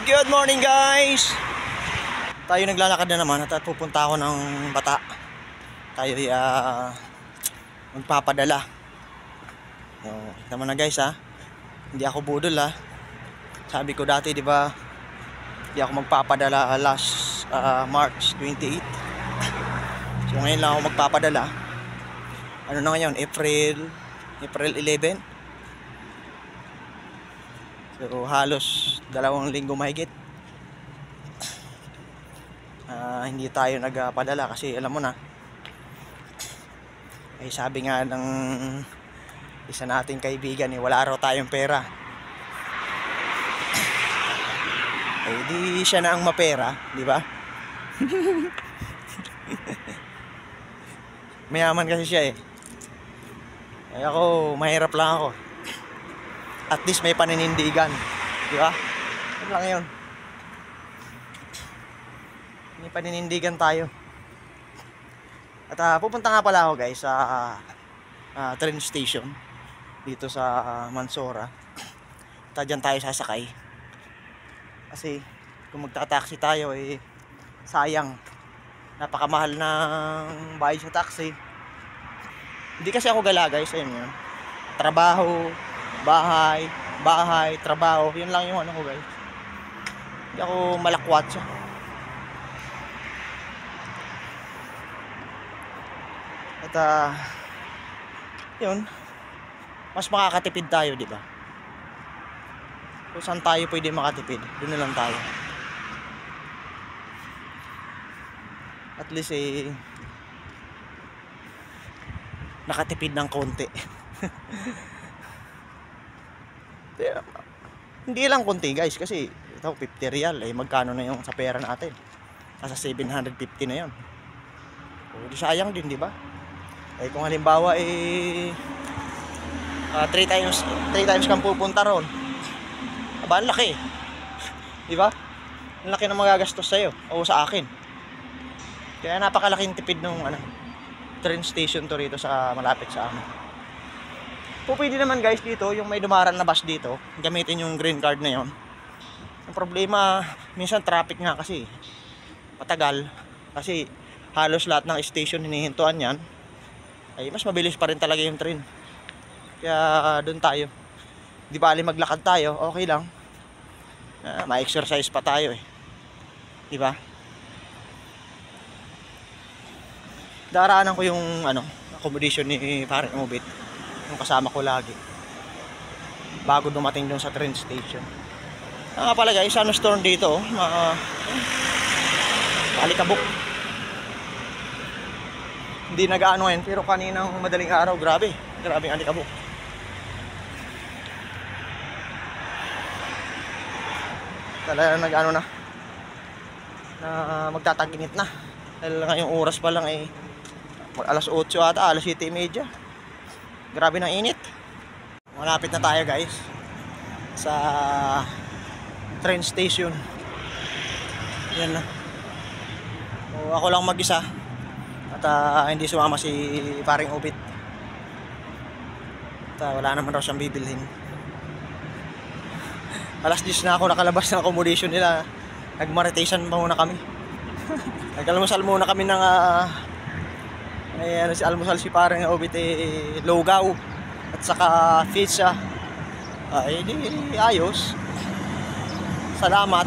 Good morning guys! Tayo naglalakad na naman at pupunta ako ng Bata. Tayo magpapadala. So, naman na guys ha. Hindi ako budol ha. Sabi ko dati, di ba, hindi ako magpapadala last March 28. So ngayon lang ako magpapadala. Ano na ngayon? April 11. So halos 2 linggo mahigit. Hindi tayo nagpadala kasi alam mo na. Ay sabi nga ng isa nating kaibigan, wala raw tayong pera. Eh di siya na ang mapera, di ba? Mayaman kasi siya eh. Ay ako, mahirap lang ako. At least may paninindigan, di ba? Ano lang yun? May paninindigan tayo. At pupunta nga pala ako guys sa train station dito sa Mansora. At dyan tayo sasakay. Kasi kung magta-taxi tayo eh sayang. Napakamahal ng bayad sa taxi. Hindi kasi ako gala guys, ayun yun. Trabaho, bahay, trabaho, yun lang yung ano ko guys. Hindi ako malakwatsa. At yun, mas makakatipid tayo, di ba? Kung saan tayo pwede makatipid, doon na lang tayo. At least eh nakatipid ng konti. Hindi lang konti guys, kasi ito 50 real eh magkano na yung sa pera natin? Nasa 750 na yun. O di sayang din, di ba? Eh kung halimbawa eh 3 times kang pupunta ron, aba ang laki, di ba? Ang laki na magagastos sa'yo o sa akin. Kaya napakalaking tipid nung train station to rito sa malapit sa amin. Pwede naman guys dito, yung may dumaran na bus dito, gamitin yung green card na yon. Ang problema, minsan traffic nga kasi. Matagal. Kasi halos lahat ng station hinihintuan yan. Ay mas mabilis pa rin talaga yung train. Kaya doon tayo. Di bali maglakad tayo, okay lang. Ma-exercise pa tayo eh. Di ba? Daraanan ko yung accommodation ni Parang Ubit. Yung kasama ko lagi bago dumating dun sa train station. Pala guys, storm dito alikabok. Hindi nag-ano yan, pero kaninang madaling araw grabe ang alikabok. Talaga nag-ano na magtataginit na dahil ngayong oras pa lang eh alas 8 ata, alas 7:30. Grabe ng init. Malapit na tayo guys sa train station. Yan na. So, ako lang mag-isa at hindi sumama si Paring Ubit. At wala naman raw siyang bibilhin. Alas 10 na ako nakalabas ng accommodation nila. Nagmaritation muna kami. Nag-almusal muna kami ng si almusal si Parang Ubit lugaw at saka pizza. Di ayos. Salamat.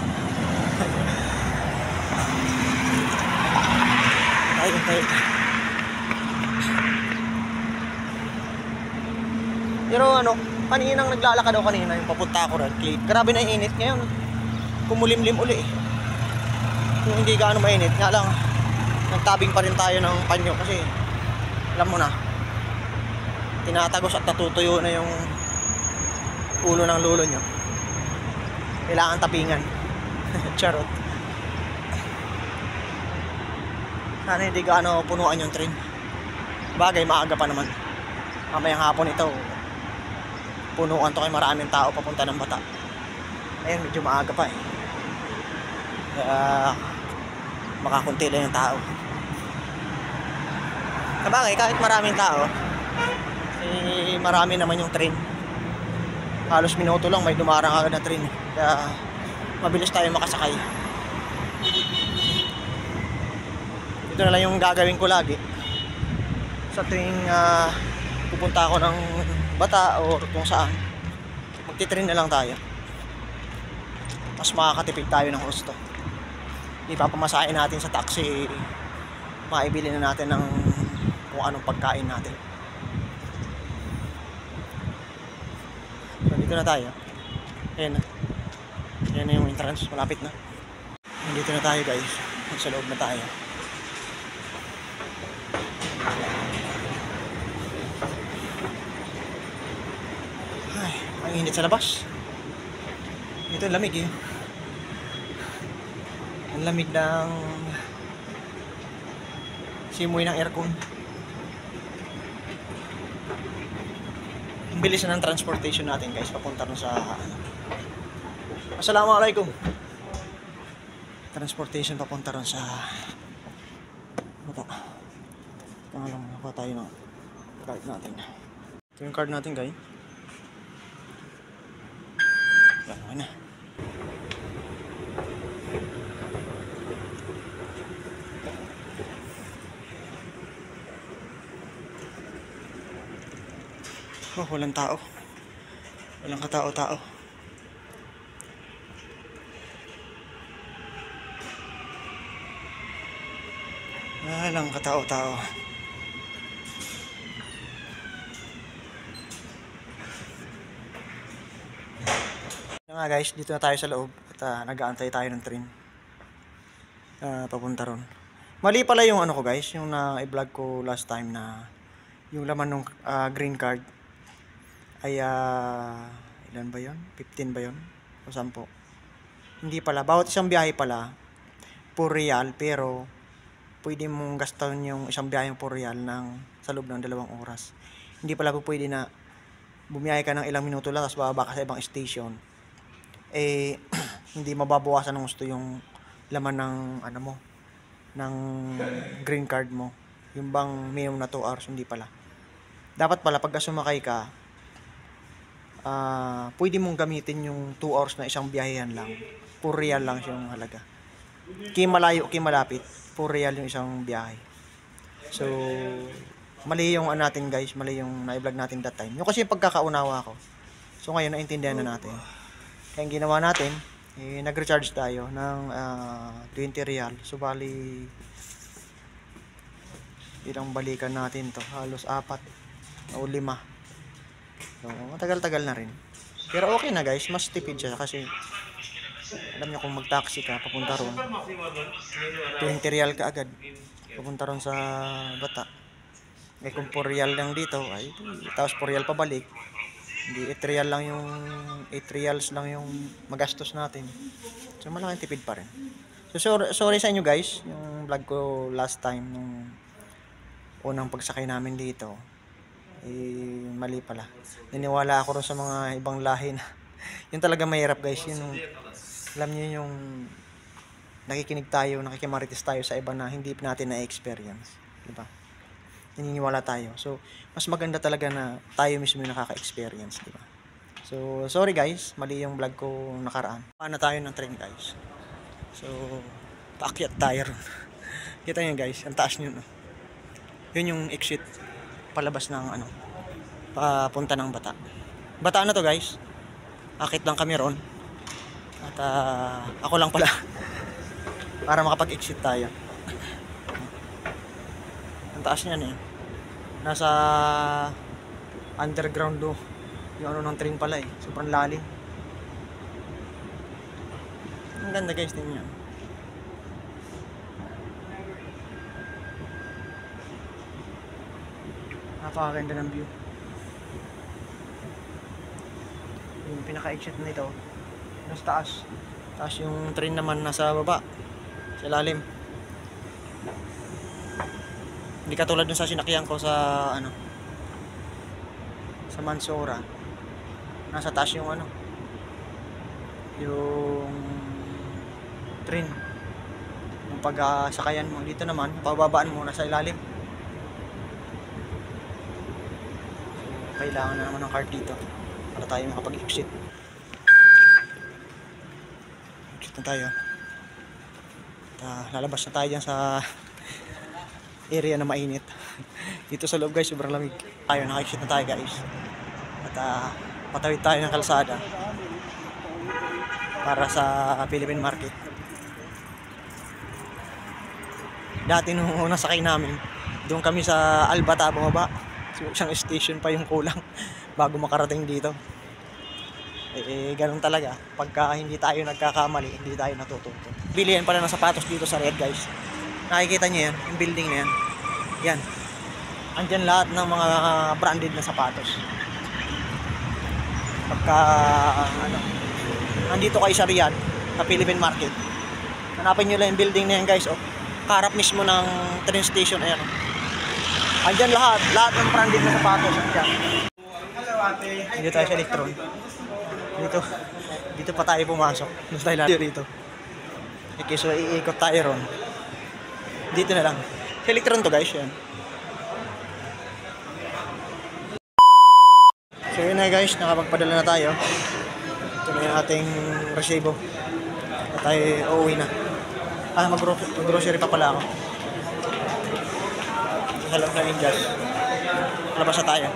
Tayo. Pero kaninang naglalakad ako kanina yung papunta ako ron. Grabe na init ngayon. Kumulimlim uli. Kung hindi gaano mainit, nga lang nagtabing pa rin tayo ng panyo kasi alam mo na, tinatagos at natutuyo na yung ulo ng lulo nyo. Kailangan tapingan. Charot. Sana hindi gaano punuan yung train. Bagay, maaga pa naman. Mamayang hapon ito punuan to kay maraming tao papunta ng Bata. Ayun, medyo maaga pa eh. Makakunti lang yung tao. Sabagay, kahit maraming tao marami naman yung train. Halos minuto lang may dumarang agad na train. Kaya mabilis tayo makasakay. Ito na lang yung gagawin ko lagi sa tuwing pupunta ako ng Bata o kung saan, magti-train na lang tayo. Mas makakatipid tayo ng husto. Ipapamasahin natin sa taxi, maibili na natin ng kung anong pagkain natin. So, dito na tayo. Ayan na. Ayan na yung entrance, malapit na. Dito na tayo guys, sa loob na tayo. Ay, ang init sa labas. Ito ang lamig eh. Ang lamig ng simoy ng aircon. Ang bilis na ng transportation natin guys, papunta rin sa Assalamualaikum. Transportation papunta rin sa Bata. Pangalang nakuha tayo ng card natin. Ito yung card natin guys. Okay na. Oh, walang tao. Walang katao-tao. Walang katao-tao. Nga guys, dito na tayo sa loob at nag-aantay tayo ng train papunta ron. Mali pala yung ano ko guys, yung na-vlog ko last time na yung laman ng green card ay ilan ba yun? 15 ba yun? O 10? Hindi pala, bawat isang biyahe pala per real, pero pwede mong gaston yung isang biyahe per real sa loob ng 2 oras. Hindi pala po pwede na bumiyahe ka ng ilang minuto lang tapos bababa ka sa ibang station. Hindi mababawasan ng gusto yung laman ng ano mo, ng green card mo. Yung bang minimum na 2 hours, hindi pala. Dapat pala pagka sumakay ka, pwede mong gamitin yung 2 hours na isang biyahehan lang. Puro real lang yung halaga. Malayo, malapit, puro real yung isang biyahe. So, mali yung natin guys, mali yung na-vlog natin that time. Yung kasi yung pagkakaunawa ko. So ngayon, naintindihan na natin. Kaya yung ginawa natin, nag-recharge tayo ng 20 real. So, bali, ilang balikan natin to, halos 4 o 5. So, matagal-tagal na rin. Pero okay na guys, mas tipid siya kasi alam niyo kung mag-taxi ka papunta ron, 20 real ka agad papunta ron sa Bata. Kung 4 real lang dito, ay tapos 4 real pabalik, hindi 8 real lang yung 8 reals lang yung magastos natin. So malaking tipid pa rin. So sorry sa inyo guys, yung vlog ko last time nung unang pagsakay namin dito, mali pala. Niniwala ako rin sa mga ibang lahi na yun talaga mahirap guys. Yun, alam niyo yung nakikinig tayo, nakikimarites tayo sa iba na hindi natin na-experience, diba? Naniniwala tayo. So mas maganda talaga na tayo mismo yung nakaka-experience, diba? So sorry guys, mali yung vlog ko nakaraan. Paano tayo ng train guys? So paakyat tayo ron. Kita niyo guys, ang taas niyo, no? Yun yung exit palabas ng papunta ng Bata. Bata na to guys. Akit lang kami ron. At ako lang pala para makapag-exit tayo. Ang taas niyan eh. Nasa underground do. Yung ng train pala eh. Sobrang lalim. Ang ganda guys, tingnan niyo. Napakaganda ng view. Yung pinaka-exit nito nasa taas. Taas yung train naman nasa baba, sa lalim. Hindi katulad dun sa sinakyan ko sa sa Mansura. Nasa taas yung yung train. Yung pag-sakayan mo dito naman, pababaan mo nasa ilalim. Kailangan na naman ng card dito para tayo makapag-exit. Exit na tayo. At, lalabas na tayo dyan sa area na mainit. Dito sa loob guys, sobrang lamig. Naka-exit na tayo guys. At patawid tayo ng kalsada para sa Philippine Market. Dati nung unang sakay namin, doon kami sa Albata bumaba. So, isang station pa yung kulang bago makarating dito. Ganun talaga. Pagka hindi tayo nagkakamali, hindi tayo natututo. Bilihan pala ng sapatos dito sa Red guys. Nakikita nyo yan, yung building na yan. Yan. Andyan lahat ng mga branded na sapatos. Pagka nandito kayo sa Riyadh, sa Philippine Market, hanapin nyo lang yung building na yan guys. Karap mismo ng train station. Ayan. Andyan lahat ng branded na sapatos. Andyan. Dito tayo sa Electron. Dito pa tayo pumasok. Dito tayo lahat dito. Okay, so iikot tayo ron. Dito na lang. Sa Electron to guys. Yan. So yun na guys, nakapagpadala na tayo. Ito na yung ating resibo. At tayo uuwi na. Mag-grocery pa pala ako. Sa loob ng Indias. Labas na tayo.